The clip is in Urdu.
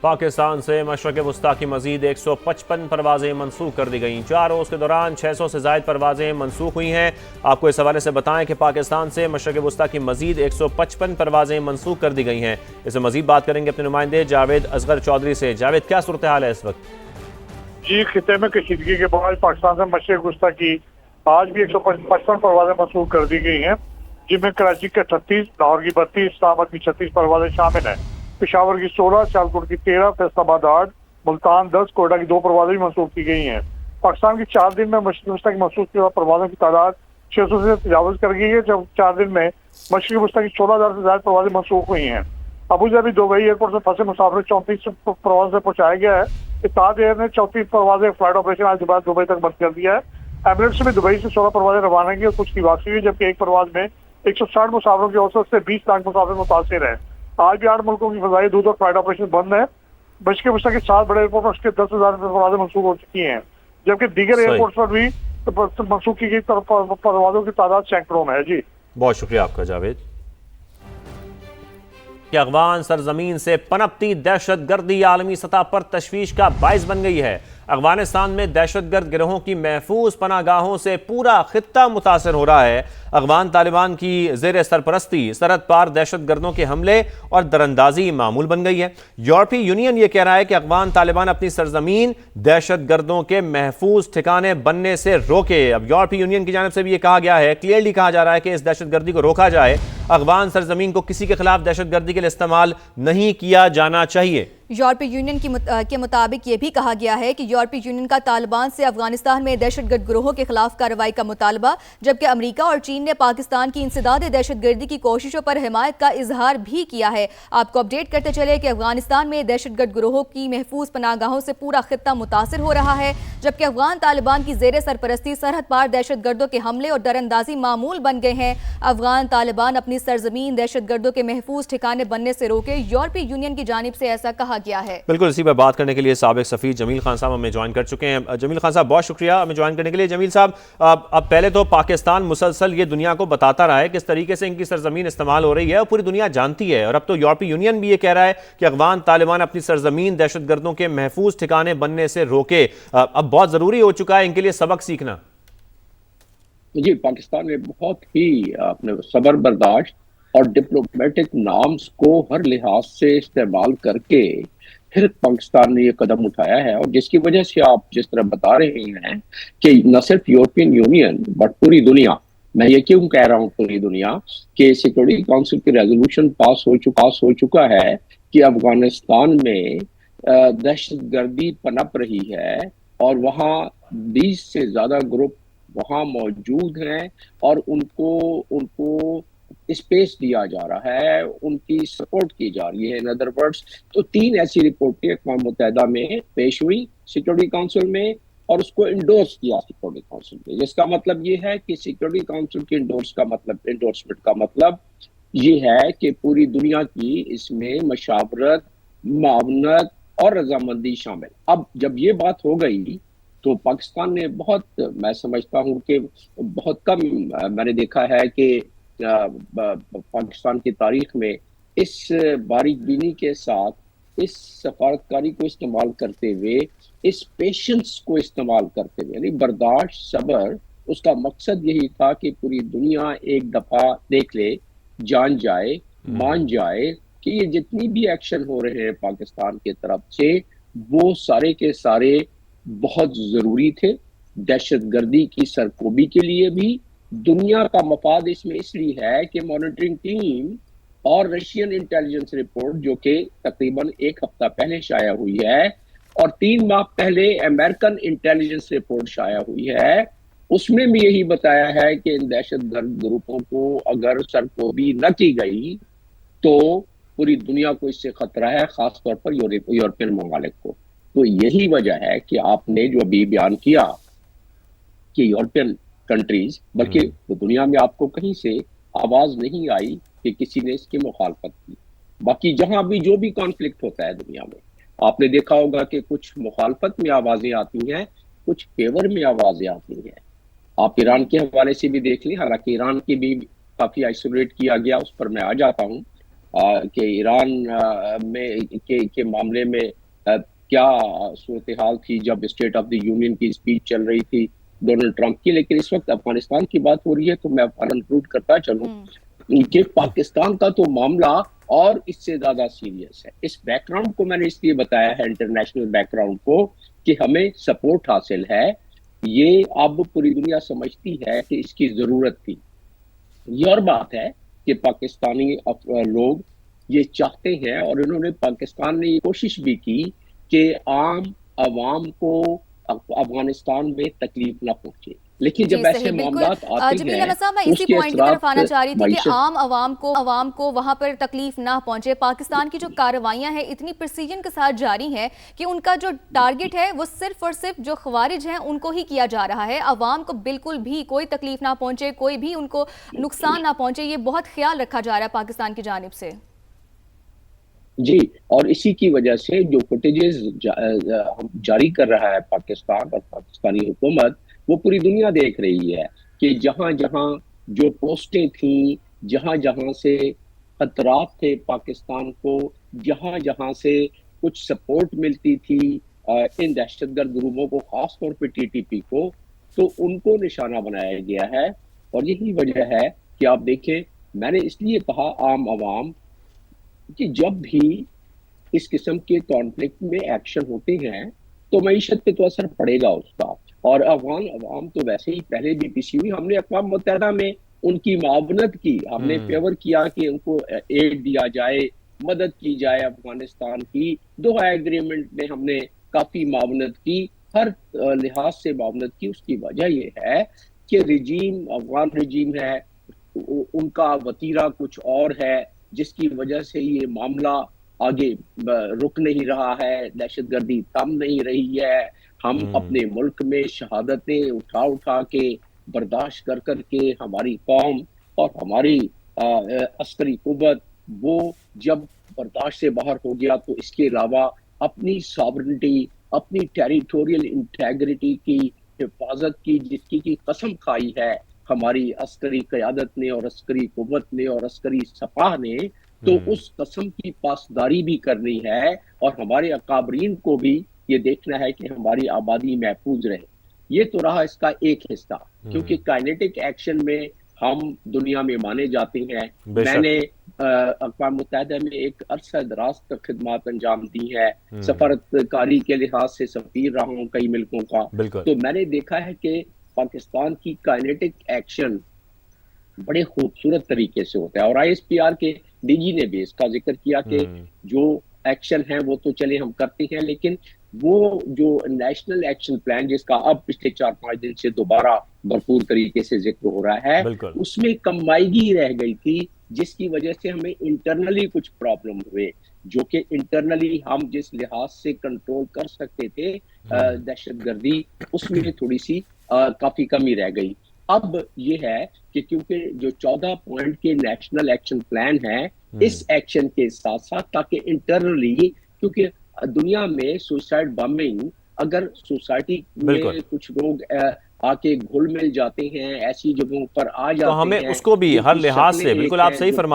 پاکستان سے مشرق وسطیٰ کی مزید 155 پروازیں منسوخ کر دی گئیں۔ 4 روز کے دوران 600 سے زائد پروازیں منسوخ ہوئی ہیں۔ آپ کو اس حوالے سے بتائیں کہ پاکستان سے مشرق وسطیٰ کی مزید 155 پروازیں منسوخ کر دی گئی ہیں۔ اس سے مزید بات کریں گے اپنے نمائندے جاوید اصغر چودھری سے۔ جاوید، کیا صورتحال ہے اس وقت؟ جی، خطے میں کشیدگی کے بعد پاکستان سے مشرق وسطیٰ کی آج بھی 155 پروازیں منسوخ کر دی گئی ہیں، جن میں کراچی کے 38، لاہور کی 32، اسلام آباد کی 36 پروازیں شامل ہیں۔ پشاور کی 16، سیالکوٹ کی 13، فیصل آباد 8، ملتان 10، کوئٹہ کی 2 پروازیں بھی منسوخ کی گئی ہیں۔ پاکستان کی 4 دن میں مشرق وسطیٰ کی منسوخ کی پروازوں کی تعداد 600 سے تجاوز کر گئی ہے، جب 4 دن میں مشرق وسطیٰ کی 16,000 سے زائد پروازیں منسوخ ہوئی ہیں۔ ابوظہبی دبئی ایئرپورٹ سے پھنسے مسافر 34 پروازوں سے پہنچایا گیا ہے۔ اتحاد ایئر نے 34 پروازیں فلائٹ آپریشن آج دوبارہ دبئی تک بند کر دیا ہے۔ ایمریٹس میں دبئی سے 16 پروازیں روانہ کی اور کچھ کی واپسی ہوئی، جبکہ ایک پرواز میں 160 مسافروں کی اوسط سے 20 لاکھ مسافر متاثر ہیں۔ آج بھی 8 ملکوں کی فضائی حدود اور فلائٹ آپریشن بند ہے۔ مشرق وسطیٰ کے 7 بڑے ایئرپورٹ پر اس کے 10,000 پروازیں منسوخ ہو چکی ہیں، جبکہ دیگر ایئرپورٹس پر بھی منسوخ کی گئی پروازوں کی تعداد سینکڑوں میں ہے۔ جی بہت شکریہ آپ کا جاوید۔ کہ افغان سرزمین سے پنپتی دہشت گردی عالمی سطح پر تشویش کا باعث بن گئی ہے۔ افغانستان میں دہشت گرد گروہوں کی محفوظ پناہ گاہوں سے پورا خطہ متاثر ہو رہا ہے۔ افغان طالبان کی زیر سرپرستی سرحد پار دہشت گردوں کے حملے اور دراندازی معمول بن گئی ہے۔ یورپی یونین یہ کہہ رہا ہے کہ افغان طالبان اپنی سرزمین دہشت گردوں کے محفوظ ٹھکانے بننے سے روکے۔ اب یورپی یونین کی جانب سے بھی یہ کہا گیا ہے، کلیئرلی کہا جا رہا ہے کہ اس دہشت گردی کو روکا جائے۔ افغان سرزمین کو کسی کے خلاف دہشت گردی کے لیے استعمال نہیں کیا جانا چاہیے۔ یورپی یونین کے مطابق یہ بھی کہا گیا ہے کہ یورپی یونین کا طالبان سے افغانستان میں دہشت گرد گروہوں کے خلاف کارروائی کا مطالبہ، جبکہ امریکہ اور چین نے پاکستان کی انسداد دہشت گردی کی کوششوں پر حمایت کا اظہار بھی کیا ہے۔ آپ کو اپڈیٹ کرتے چلے کہ افغانستان میں دہشت گرد گروہوں کی محفوظ پناہ گاہوں سے پورا خطہ متاثر ہو رہا ہے، جبکہ افغان طالبان کی زیر سرپرستی سرحد پار دہشت گردوں کے حملے اور دراندازی معمول بن گئے ہیں۔ افغان طالبان اپنی سرزمین دہشت گردوں کے محفوظ ٹھکانے بننے سے روکے، یورپی یونین کی جانب سے ایسا کہا گیا ہے۔ بالکل، اسی پر بات کرنے کے لیے سابق سفیر جمیل خان صاحب ہمیں جوائن کر چکے ہیں۔ جمیل خان صاحب، بہت شکریہ ہمیں جوائن کرنے کے لیے۔ جمیل صاحب، اب پہلے تو پاکستان مسلسل یہ دنیا کو بتاتا رہا ہے کس طریقے سے ان کی سرزمین استعمال ہو رہی ہے اور پوری دنیا جانتی ہے، اور اب تو یورپی یونین بھی یہ کہہ رہا ہے کہ افغان طالبان اپنی سرزمین دہشت گردوں کے محفوظ ٹھکانے بننے سے روکے۔ اب بہت ضروری ہو چکا ہے ان کے لیے سبق سیکھنا۔ جی، پاکستان میں بہت ہی اپنے صبر برداشت اور ڈپلومیٹک نامز کو ہر لحاظ سے استعمال کر کے پھر پاکستان نے یہ قدم اٹھایا ہے، اور جس کی وجہ سے آپ جس طرح بتا رہے ہیں کہ نہ صرف یورپین یونین بٹ پوری دنیا، میں یہ کیوں کہہ رہا ہوں پوری دنیا، کہ سیکورٹی کونسل کی ریزولوشن پاس ہو چکا ہے کہ افغانستان میں دہشت گردی پنپ رہی ہے اور وہاں 20 سے زیادہ گروپ وہاں موجود ہیں اور ان کو اسپیس دیا جا رہا ہے، ان کی سپورٹ کی جا رہی ہے۔ ان ادر ورڈز تو 3 ایسی رپورٹیں اقوام متحدہ میں پیش ہوئی سیکورٹی کونسل میں، اور اس کو انڈورس کیا سیکورٹی کونسل میں، جس کا مطلب یہ ہے کہ سیکورٹی کونسل کی انڈورسمنٹ کا مطلب یہ ہے کہ پوری دنیا کی اس میں مشاورت، معاونت اور رضامندی شامل۔ اب جب یہ بات ہو گئی تو پاکستان نے میں سمجھتا ہوں کہ بہت کم میں نے دیکھا ہے کہ پاکستان کی تاریخ میں اس باریک بینی کے ساتھ، اس سفارتکاری کو استعمال کرتے ہوئے، اس پیشنس کو استعمال کرتے ہوئے، یعنی برداشت، صبر، اس کا مقصد یہی تھا کہ پوری دنیا ایک دفعہ دیکھ لے، جان جائے، مان جائے کہ یہ جتنی بھی ایکشن ہو رہے ہیں پاکستان کی طرف سے، وہ سارے کے سارے بہت ضروری تھے، دہشت گردی کی سرکوبی کے لیے بھی۔ دنیا کا مفاد اس میں اس لیے ہے کہ مانیٹرنگ ٹیم اور رشین انٹیلیجنس رپورٹ جو کہ تقریباً 1 ہفتہ پہلے شائع ہوئی ہے، اور 3 ماہ پہلے امریکن انٹیلیجنس رپورٹ شائع ہوئی ہے، اس میں بھی یہی بتایا ہے کہ ان دہشت گرد گروپوں کو اگر سرکوبی نہ کی گئی تو پوری دنیا کو اس سے خطرہ ہے، خاص طور پر یورپین ممالک کو۔ تو یہی وجہ ہے کہ آپ نے جو ابھی بیان کیا کہ یورپین کنٹریز، بلکہ دنیا میں آپ کو کہیں سے آواز نہیں آئی کہ کسی نے اس کی مخالفت کی۔ باقی جہاں بھی جو بھی کانفلکٹ ہوتا ہے دنیا میں، آپ نے دیکھا ہوگا کہ کچھ مخالفت میں آوازیں آتی ہیں، کچھ فیور میں آوازیں آتی ہیں۔ آپ ایران کے حوالے سے بھی دیکھ لیں، حالانکہ ایران کی بھی کافی آئسولیٹ کیا گیا، اس پر میں آ جاتا ہوں، کہ ایران میں کے معاملے میں کیا صورتحال تھی جب اسٹیٹ آف دی یونین کی اسپیچ چل رہی تھی ڈونلڈ ٹرمپ کی، لیکن اس وقت افغانستان کی بات ہو رہی ہے تو میں انکلوڈ کرتا چلوں کہ پاکستان کا تو معاملہ اور اس سے زیادہ سیریس ہے. اس بیک گراؤنڈ کو میں نے اس لیے بتایا ہے، انٹرنیشنل بیک گراؤنڈ کو، کہ ہمیں سپورٹ حاصل ہے. یہ اب پوری دنیا سمجھتی ہے کہ اس کی ضرورت تھی. یہ اور بات ہے کہ پاکستانی لوگ یہ چاہتے ہیں، اور انہوں نے پاکستان نے یہ کوشش بھی کی کہ عام عوام کو افغانستان میں تکلیف نہ پہنچے، لیکن جب ایسے معاملات آتے جبریل ہیں احمد صاحب، میں اس اسی کے پوائنٹ کی طرف آنا چاہ رہی تھی کہ معیشت عام عوام کو وہاں پر تکلیف نہ پہنچے. پاکستان کی جو کارروائیاں ہیں اتنی پرسیجن کے ساتھ جاری ہیں کہ ان کا جو ٹارگٹ ہے وہ صرف اور صرف جو خوارج ہیں ان کو ہی کیا جا رہا ہے. عوام کو بالکل بھی کوئی تکلیف نہ پہنچے، کوئی بھی ان کو نقصان نہ پہنچے، یہ بہت خیال رکھا جا رہا ہے پاکستان کی جانب سے. جی، اور اسی کی وجہ سے جو فوٹیجز جاری کر رہا ہے پاکستان اور پاکستانی حکومت، وہ پوری دنیا دیکھ رہی ہے کہ جہاں جہاں جو پوسٹیں تھیں، جہاں جہاں سے خطرات تھے پاکستان کو، جہاں جہاں سے کچھ سپورٹ ملتی تھی ان دہشت گرد گروہوں کو، خاص طور پہ ٹی ٹی پی کو، تو ان کو نشانہ بنایا گیا ہے. اور یہی وجہ ہے کہ آپ دیکھیں، میں نے اس لیے کہا عام عوام، کہ جب بھی اس قسم کے کانفلکٹ میں ایکشن ہوتے ہیں تو معیشت پہ تو اثر پڑے گا اس کا. اور افغان عوام تو ویسے ہی پہلے بھی پسی ہوئی، ہم نے اقوام متحدہ میں ان کی معاونت کی، ہم نے فیور کیا کہ ان کو ایڈ دیا جائے، مدد کی جائے افغانستان کی. دوحہ ایگریمنٹ میں ہم نے کافی معاونت کی، ہر لحاظ سے معاونت کی. اس کی وجہ یہ ہے کہ رجیم، افغان رجیم ہے، ان کا وتیرہ کچھ اور ہے، جس کی وجہ سے یہ معاملہ آگے رک نہیں رہا ہے، دہشت گردی تھم نہیں رہی ہے. ہم اپنے ملک میں شہادتیں اٹھا کے برداشت کر کے ہماری قوم اور ہماری عسکری قوت وہ جب برداشت سے باہر ہو گیا تو اس کے علاوہ اپنی ساورنٹی، اپنی ٹیریٹوریل انٹیگریٹی کی حفاظت کی جس کی قسم کھائی ہے ہماری عسکری قیادت نے اور عسکری قوت نے اور عسکری سپاہ نے، تو اس قسم کی پاسداری بھی کرنی ہے. اور ہمارے اکابرین کو بھی یہ دیکھنا ہے کہ ہماری آبادی محفوظ رہے. یہ تو رہا اس کا ایک حصہ، کیونکہ کائنیٹک ایکشن میں ہم دنیا میں مانے جاتے ہیں. میں نے اقوام متحدہ میں ایک عرصہ دراز تک خدمات انجام دی ہے، سفارتکاری کے لحاظ سے سفیر رہا ہوں کئی ملکوں کا. تو میں نے دیکھا ہے کہ پاکستان کی کائنیٹک ایکشن بڑے خوبصورت طریقے سے ہوتا ہے. اور آئی ایس پی آر کے ڈی جی نے بھی اس کا ذکر کیا کہ جو ایکشن ہے وہ تو چلے ہم کرتے ہیں، لیکن وہ جو نیشنل ایکشن پلان جس کا اب پچھلے 4-5 دن سے دوبارہ بھرپور طریقے سے ذکر ہو رہا ہے، اس میں کمائیگی رہ گئی تھی، جس کی وجہ سے ہمیں انٹرنلی کچھ پرابلم ہوئے، جو کہ انٹرنلی ہم جس لحاظ سے کنٹرول کر سکتے تھے دہشت گردی، اس میں تھوڑی سی کافی کمی رہ گئی. اب یہ ہے کہ کیونکہ جو 14 پوائنٹ کے نیشنل ایکشن پلان ہے، اس ایکشن کے ساتھ ساتھ تاکہ انٹرنلی، کیونکہ دنیا میں سوسائڈ بمبنگ، اگر سوسائٹی میں کچھ لوگ آ کے گھل مل جاتے ہیں، ایسی جگہوں پر آ جاتے ہیں، تو ہمیں اس کو بھی ہر لحاظ سے، بالکل آپ صحیح فرما